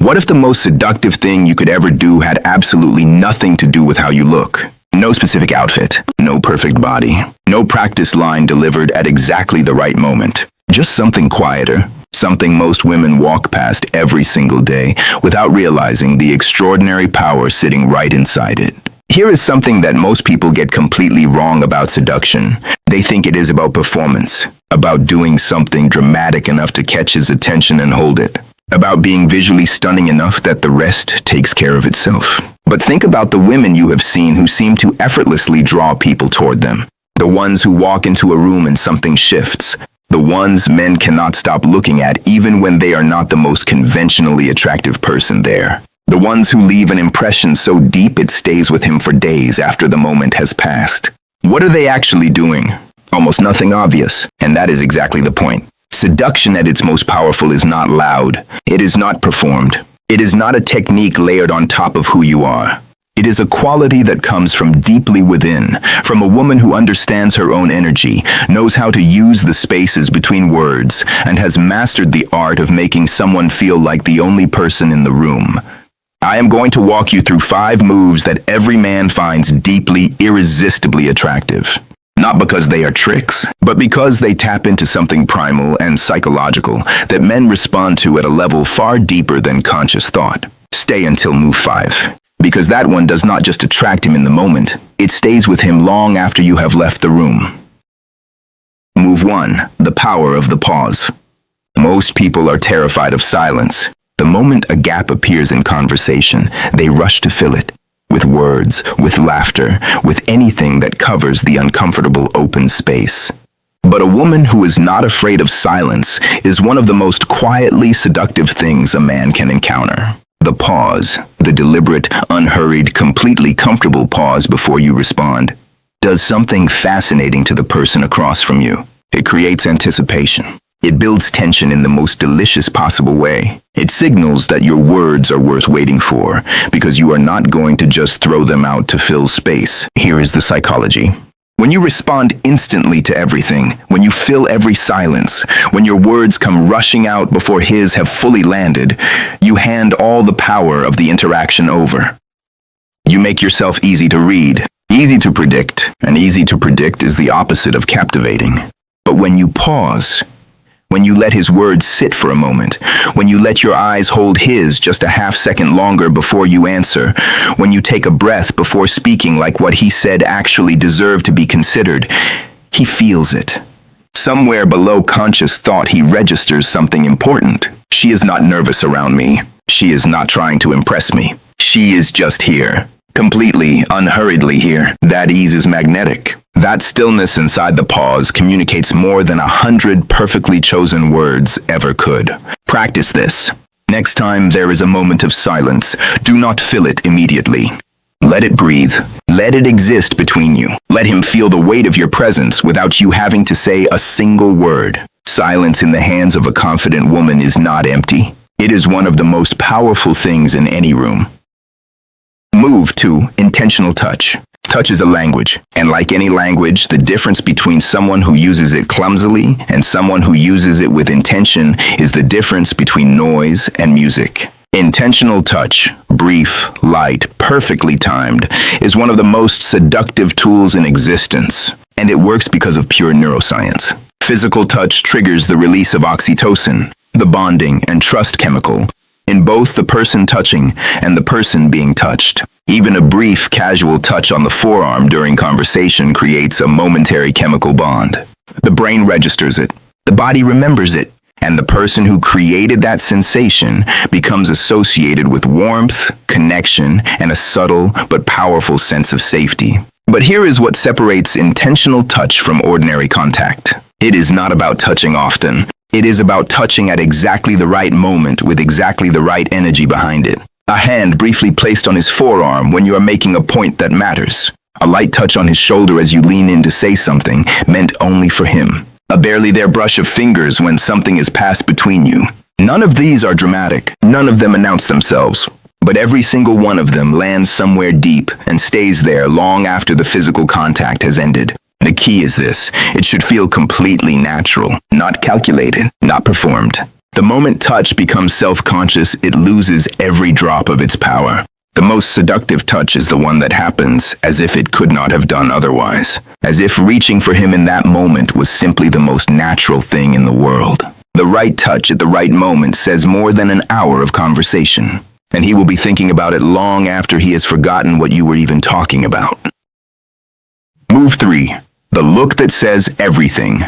What if the most seductive thing you could ever do had absolutely nothing to do with how you look? No specific outfit, no perfect body, no practice line delivered at exactly the right moment. Just something quieter, something most women walk past every single day without realizing the extraordinary power sitting right inside it. Here is something that most people get completely wrong about seduction. They think it is about performance, about doing something dramatic enough to catch his attention and hold it, about being visually stunning enough that the rest takes care of itself. But think about the women you have seen who seem to effortlessly draw people toward them. The ones who walk into a room and something shifts. The ones men cannot stop looking at even when they are not the most conventionally attractive person there. The ones who leave an impression so deep it stays with him for days after the moment has passed. What are they actually doing? Almost nothing obvious, and that is exactly the point. Seduction at its most powerful is not loud. It is not performed. It is not a technique layered on top of who you are. It is a quality that comes from deeply within, from a woman who understands her own energy, knows how to use the spaces between words, and has mastered the art of making someone feel like the only person in the room. I am going to walk you through 5 moves that every man finds deeply, irresistibly attractive. Not because they are tricks, but because they tap into something primal and psychological that men respond to at a level far deeper than conscious thought. Stay until move 5. Because that one does not just attract him in the moment, it stays with him long after you have left the room. Move 1. The power of the pause. Most people are terrified of silence. The moment a gap appears in conversation, they rush to fill it. With words, with laughter, with anything that covers the uncomfortable open space. But a woman who is not afraid of silence is one of the most quietly seductive things a man can encounter. The pause, the deliberate, unhurried, completely comfortable pause before you respond, does something fascinating to the person across from you. It creates anticipation. It builds tension in the most delicious possible way. It signals that your words are worth waiting for, because you are not going to just throw them out to fill space. Here is the psychology. When you respond instantly to everything, when you fill every silence, when your words come rushing out before his have fully landed, you hand all the power of the interaction over. You make yourself easy to read, easy to predict, and easy to predict is the opposite of captivating. But when you pause, when you let his words sit for a moment, when you let your eyes hold his just a half-second longer before you answer, when you take a breath before speaking like what he said actually deserved to be considered, he feels it. Somewhere below conscious thought he registers something important. She is not nervous around me. She is not trying to impress me. She is just here. Completely, unhurriedly here. That ease is magnetic. That stillness inside the pause communicates more than 100 perfectly chosen words ever could. Practice this. Next time there is a moment of silence, do not fill it immediately. Let it breathe. Let it exist between you. Let him feel the weight of your presence without you having to say a single word. Silence in the hands of a confident woman is not empty. It is one of the most powerful things in any room. Move 2. Intentional touch. Touch is a language, and like any language, the difference between someone who uses it clumsily and someone who uses it with intention is the difference between noise and music. Intentional touch, brief, light, perfectly timed, is one of the most seductive tools in existence, and it works because of pure neuroscience. Physical touch triggers the release of oxytocin, the bonding and trust chemical, in both the person touching and the person being touched. Even a brief, casual touch on the forearm during conversation creates a momentary chemical bond. The brain registers it, the body remembers it, and the person who created that sensation becomes associated with warmth, connection, and a subtle but powerful sense of safety. But here is what separates intentional touch from ordinary contact. It is not about touching often. It is about touching at exactly the right moment with exactly the right energy behind it. A hand briefly placed on his forearm when you are making a point that matters. A light touch on his shoulder as you lean in to say something meant only for him. A barely there brush of fingers when something is passed between you. None of these are dramatic. None of them announce themselves. But every single one of them lands somewhere deep and stays there long after the physical contact has ended. The key is this: it should feel completely natural, not calculated, not performed. The moment touch becomes self-conscious, it loses every drop of its power. The most seductive touch is the one that happens as if it could not have done otherwise, as if reaching for him in that moment was simply the most natural thing in the world. The right touch at the right moment says more than an hour of conversation, and he will be thinking about it long after he has forgotten what you were even talking about. Move 3. The look that says everything.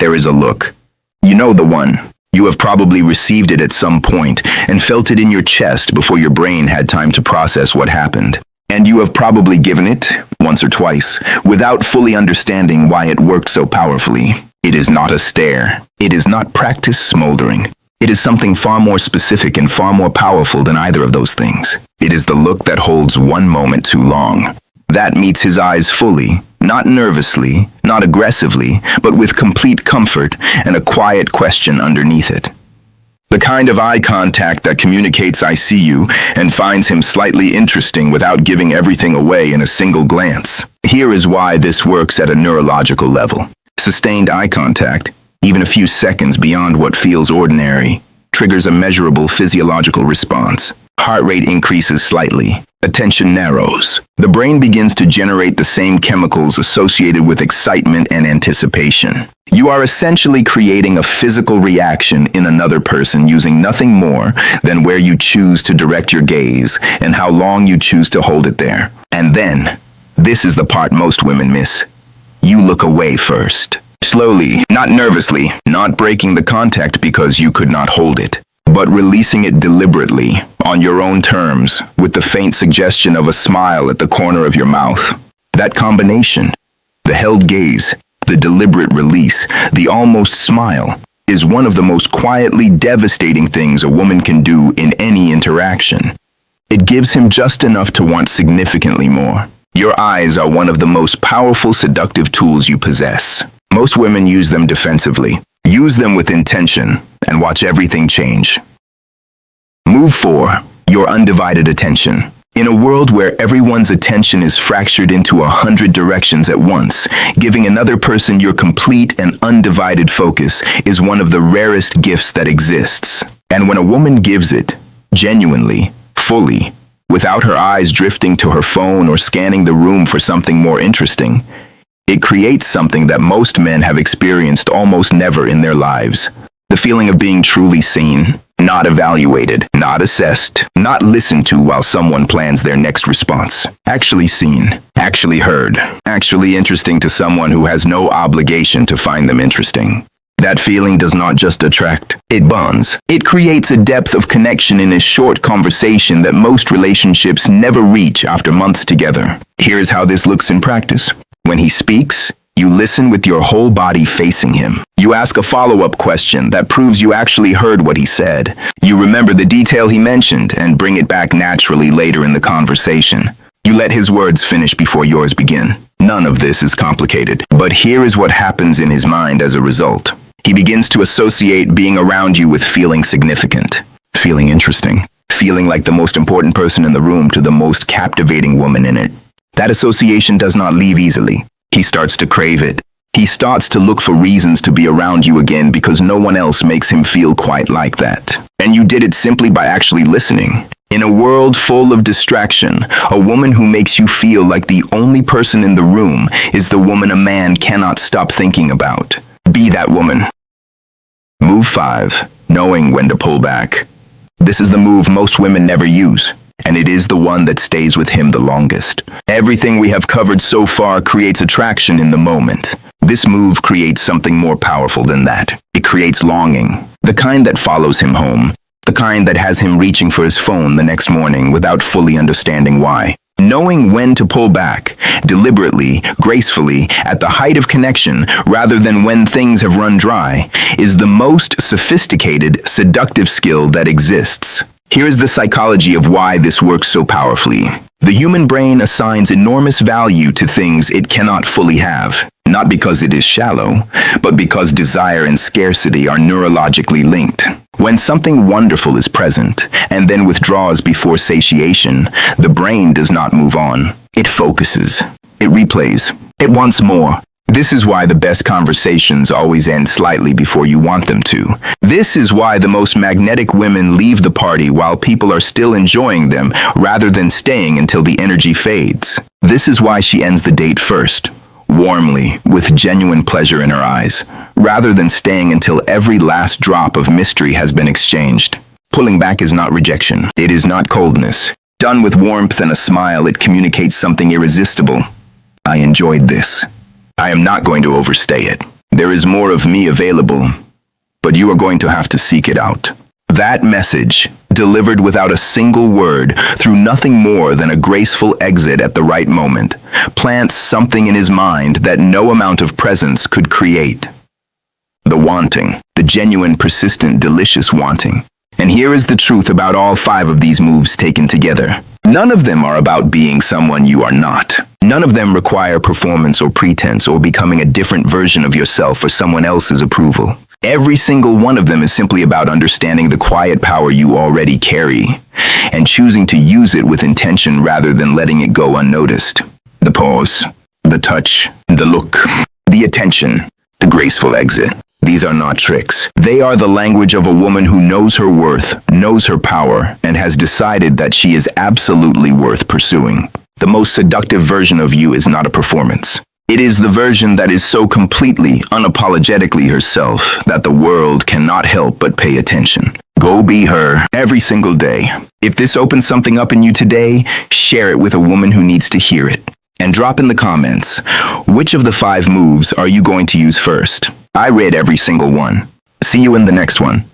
There is a look. You know the one. You have probably received it at some point and felt it in your chest before your brain had time to process what happened. And you have probably given it, once or twice, without fully understanding why it worked so powerfully. It is not a stare. It is not practice smoldering. It is something far more specific and far more powerful than either of those things. It is the look that holds one moment too long. That meets his eyes fully, not nervously, not aggressively, but with complete comfort and a quiet question underneath it. The kind of eye contact that communicates "I see you" and finds him slightly interesting without giving everything away in a single glance. Here is why this works at a neurological level. Sustained eye contact, even a few seconds beyond what feels ordinary, triggers a measurable physiological response. Heart rate increases slightly. Attention narrows. The brain begins to generate the same chemicals associated with excitement and anticipation. You are essentially creating a physical reaction in another person using nothing more than where you choose to direct your gaze and how long you choose to hold it there. And then, this is the part most women miss. You look away first. Slowly, not nervously, not breaking the contact because you could not hold it, but releasing it deliberately, on your own terms, with the faint suggestion of a smile at the corner of your mouth. That combination, the held gaze, the deliberate release, the almost smile, is one of the most quietly devastating things a woman can do in any interaction. It gives him just enough to want significantly more. Your eyes are one of the most powerful seductive tools you possess. Most women use them defensively. Use them with intention, and watch everything change. Move 4. Your undivided attention. In a world where everyone's attention is fractured into 100 directions at once, giving another person your complete and undivided focus is one of the rarest gifts that exists. And when a woman gives it, genuinely, fully, without her eyes drifting to her phone or scanning the room for something more interesting, it creates something that most men have experienced almost never in their lives. The feeling of being truly seen, not evaluated, not assessed, not listened to while someone plans their next response. Actually seen, actually heard, actually interesting to someone who has no obligation to find them interesting. That feeling does not just attract, it bonds. It creates a depth of connection in a short conversation that most relationships never reach after months together. Here's how this looks in practice. When he speaks, you listen with your whole body facing him. You ask a follow-up question that proves you actually heard what he said. You remember the detail he mentioned and bring it back naturally later in the conversation. You let his words finish before yours begin. None of this is complicated, but here is what happens in his mind as a result. He begins to associate being around you with feeling significant, feeling interesting, feeling like the most important person in the room to the most captivating woman in it. That association does not leave easily. He starts to crave it. He starts to look for reasons to be around you again because no one else makes him feel quite like that. And you did it simply by actually listening. In a world full of distraction, a woman who makes you feel like the only person in the room is the woman a man cannot stop thinking about. Be that woman. Move 5. Knowing when to pull back. This is the move most women never use, and it is the one that stays with him the longest. Everything we have covered so far creates attraction in the moment. This move creates something more powerful than that. It creates longing, the kind that follows him home, the kind that has him reaching for his phone the next morning without fully understanding why. Knowing when to pull back, deliberately, gracefully, at the height of connection, rather than when things have run dry, is the most sophisticated, seductive skill that exists. Here is the psychology of why this works so powerfully. The human brain assigns enormous value to things it cannot fully have, not because it is shallow, but because desire and scarcity are neurologically linked. When something wonderful is present, and then withdraws before satiation, the brain does not move on. It focuses. It replays. It wants more. This is why the best conversations always end slightly before you want them to. This is why the most magnetic women leave the party while people are still enjoying them, rather than staying until the energy fades. This is why she ends the date first, warmly, with genuine pleasure in her eyes, rather than staying until every last drop of mystery has been exchanged. Pulling back is not rejection. It is not coldness. Done with warmth and a smile, it communicates something irresistible. I enjoyed this. I am not going to overstay it. There is more of me available, but you are going to have to seek it out. That message, delivered without a single word, through nothing more than a graceful exit at the right moment, plants something in his mind that no amount of presence could create. The wanting, the genuine, persistent, delicious wanting. And here is the truth about all 5 of these moves taken together. None of them are about being someone you are not. None of them require performance or pretense or becoming a different version of yourself for someone else's approval. Every single one of them is simply about understanding the quiet power you already carry and choosing to use it with intention rather than letting it go unnoticed. The pause, the touch, the look, the attention, the graceful exit. These are not tricks. They are the language of a woman who knows her worth, knows her power, and has decided that she is absolutely worth pursuing. The most seductive version of you is not a performance. It is the version that is so completely, unapologetically herself that the world cannot help but pay attention. Go be her every single day. If this opens something up in you today, share it with a woman who needs to hear it. And drop in the comments, which of the 5 moves are you going to use first? I read every single one. See you in the next one.